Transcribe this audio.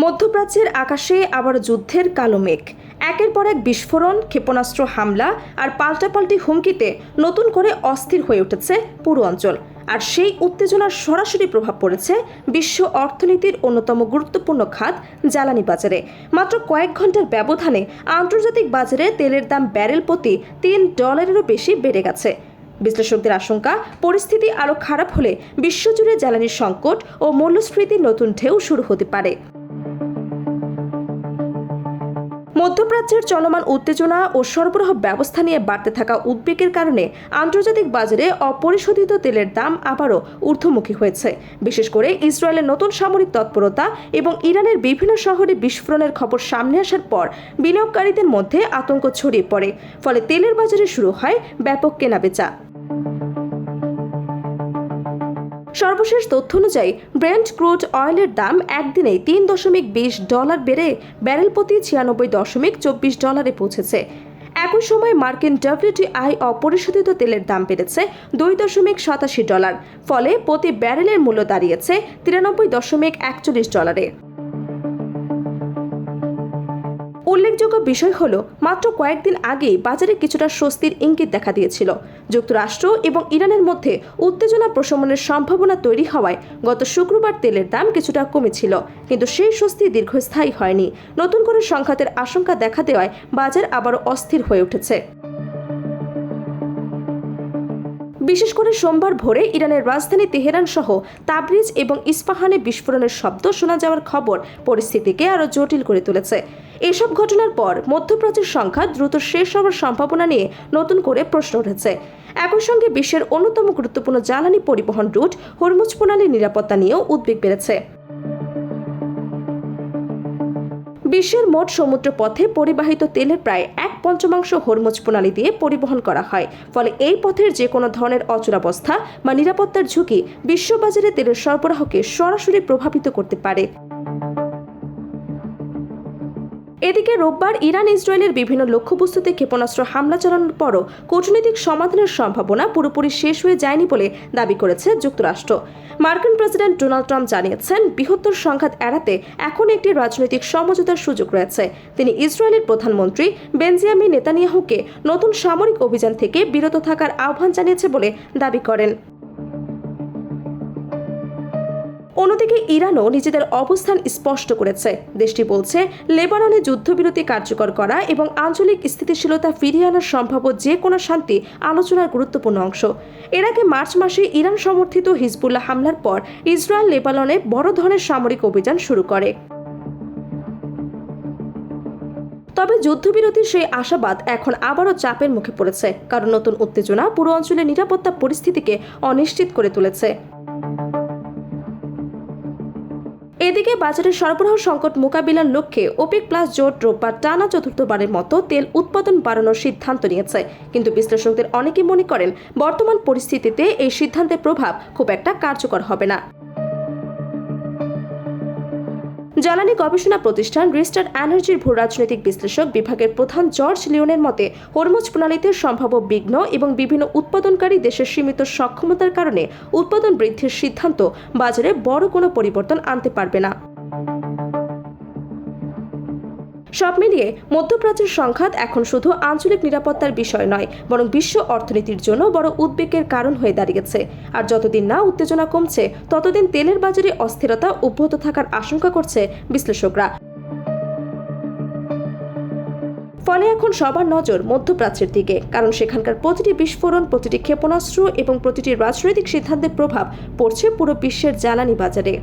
মধ্যপ্রাচ্যের আকাশে আবার যুদ্ধের কালো মেঘ। একের পর এক বিস্ফোরণ, ক্ষেপণাস্ত্র হামলা আর পাল্টাপাল্টি হুমকিতে নতুন করে অস্থির হয়ে উঠেছে পুরো অঞ্চল। আর সেই উত্তেজনার সরাসরি প্রভাব পড়েছে বিশ্ব অর্থনীতির অন্যতম গুরুত্বপূর্ণ খাত জ্বালানি বাজারে। মাত্র কয়েক ঘন্টার ব্যবধানে আন্তর্জাতিক বাজারে তেলের দাম ব্যারেল প্রতি $3 বেশি বেড়ে গেছে। বিশ্লেষকদের আশঙ্কা, পরিস্থিতি আরও খারাপ হলে বিশ্বজুড়ে জ্বালানির সংকট ও মূল্যস্ফীতির নতুন ঢেউ শুরু হতে পারে। মধ্যপ্রাচ্যের চলমান উত্তেজনা ও সরবরাহ ব্যবস্থা নিয়ে বাড়তে থাকা উদ্বেগের কারণে আন্তর্জাতিক বাজারে অপরিশোধিত তেলের দাম আবারও ঊর্ধ্বমুখী হয়েছে। বিশেষ করে ইসরায়েলের নতুন সামরিক তৎপরতা এবং ইরানের বিভিন্ন শহরে বিস্ফোরণের খবর সামনে আসার পর বিনিয়োগকারীদের মধ্যে আতঙ্ক ছড়িয়ে পড়ে। ফলে তেলের বাজারে শুরু হয় ব্যাপক কেনাবেচা। সর্বশেষ তথ্য অনুযায়ী ব্রেন্ট ক্রুড অয়েলের দাম একদিনেই $3.20 বেড়ে ব্যারেল প্রতি $96.24 পৌঁছেছে। একই সময় মার্কিন WTI অপরিশোধিত তেলের দাম বেড়েছে $2.87। ফলে প্রতি ব্যারেলের মূল্য দাঁড়িয়েছে $93.41। উল্লেখযোগ্য বিষয় হল, মাত্র কয়েকদিন আগেই বাজারে কিছুটা স্বস্তির ইঙ্গিত দেখা দিয়েছিল। যুক্তরাষ্ট্র এবং ইরানের মধ্যে উত্তেজনা প্রশমনের সম্ভাবনা তৈরি হওয়ায় গত শুক্রবার তেলের দাম কিছুটা কমেছিল, কিন্তু সেই স্বস্তি দীর্ঘস্থায়ী হয়নি। নতুন করে সংঘাতের আশঙ্কা দেখা দেওয়ায় বাজার আবারও অস্থির হয়ে উঠেছে। বিশেষ করে সোমবার ভোরে ইরানের রাজধানী তেহরান সহ তাবরিজ এবং ইস্পাহানে বিস্ফোরণের শব্দ শোনা যাওয়ার খবর পরিস্থিতিকে আরও জটিল করে তুলেছে। এসব ঘটনার পর মধ্যপ্রাচ্যের সংঘাত দ্রুত শেষ হওয়ার সম্ভাবনা নিয়ে নতুন করে প্রশ্ন উঠেছে। একই সঙ্গে বিশ্বের অন্যতম গুরুত্বপূর্ণ জ্বালানি পরিবহন রুট হরমুজ প্রণালীর নিরাপত্তা নিয়েও উদ্বেগ বেড়েছে। বিশ্বের মোট সমুদ্র পথে পরিবাহিত তেলের প্রায় 1/5 হরমুজ প্রণালী দিয়ে পরিবহন করা হয়। ফলে এই পথের যে কোনো ধরনের অচলাবস্থা বা নিরাপত্তার ঝুঁকি বিশ্ববাজারে তেলের সরবরাহকে সরাসরি প্রভাবিত করতে পারে। এদিকে রোববার ইরান ইসরায়েলের বিভিন্ন লক্ষ্যবস্তুতে ক্ষেপণাস্ত্র হামলা চালানোর পরও কূটনৈতিক সমাধানের সম্ভাবনা পুরোপুরি শেষ হয়ে যায়নি বলে দাবি করেছে যুক্তরাষ্ট্র। মার্কিন প্রেসিডেন্ট ডোনাল্ড ট্রাম্প জানিয়েছেন, বৃহত্তর সংঘাত এড়াতে এখন একটি রাজনৈতিক সমঝোতার সুযোগ রয়েছে। তিনি ইসরায়েলের প্রধানমন্ত্রী বেঞ্জামিন নেতানিয়াহুকে নতুন সামরিক অভিযান থেকে বিরত থাকার আহ্বান জানিয়েছে বলে দাবি করেন। অন্যদিকে ইরানও নিজেদের অবস্থান স্পষ্ট করেছে। দেশটি বলছে, লেবাননে যুদ্ধবিরতি কার্যকর করা এবং আঞ্চলিক স্থিতিশীলতা ফিরিয়ে আনার সম্ভাব্য যে কোনো শান্তি আলোচনার গুরুত্বপূর্ণ অংশ। এর আগে মার্চ মাসে ইরান সমর্থিত হিজবুল্লাহ হামলার পর ইসরায়েল লেবাননে বড় ধরনের সামরিক অভিযান শুরু করে। তবে যুদ্ধবিরতির সেই আশাবাদ এখন আবারও চাপের মুখে পড়েছে, কারণ নতুন উত্তেজনা পুরো অঞ্চলের নিরাপত্তা পরিস্থিতিকে অনিশ্চিত করে তুলেছে। এদিকে বাজারের সরবরাহ সংকট মোকাবিলার লক্ষ্যে ওপেক প্লাস জোট রোববার টানা চতুর্থবারের মতো তেল উৎপাদন বাড়ানোর সিদ্ধান্ত নিয়েছে। কিন্তু বিশ্লেষকদের অনেকেই মনে করেন, বর্তমান পরিস্থিতিতে এই সিদ্ধান্তের প্রভাব খুব একটা কার্যকর হবে না। জ্বালানি গবেষণা প্রতিষ্ঠান রিস্টার্ট এনার্জির ভূ রাজনৈতিক বিশ্লেষক বিভাগের প্রধান জর্জ লিওনের মতে, হরমুজ প্রণালীতে সম্ভাব্য বিঘ্ন এবং বিভিন্ন উৎপাদনকারী দেশের সীমিত সক্ষমতার কারণে উৎপাদন বৃদ্ধির সিদ্ধান্ত বাজারে বড় কোনো পরিবর্তন আনতে পারবে না। সব মিলিয়ে মধ্যপ্রাচ্যের সংঘাত এখন শুধু আঞ্চলিক নিরাপত্তার বিষয় নয়, বরং বিশ্ব অর্থনীতির জন্য বড় উদ্বেগের কারণ হয়ে দাঁড়িয়েছে। আর যতদিন না উত্তেজনা কমছে, ততদিন তেলের বাজারে অস্থিরতা অব্যাহত থাকার আশঙ্কা করছে বিশ্লেষকরা। ফলে এখন সবার নজর মধ্যপ্রাচ্যের দিকে, কারণ সেখানকার প্রতিটি বিস্ফোরণ, প্রতিটি ক্ষেপণাস্ত্র এবং প্রতিটি রাজনৈতিক সিদ্ধান্তের প্রভাব পড়ছে পুরো বিশ্বের জ্বালানি বাজারে।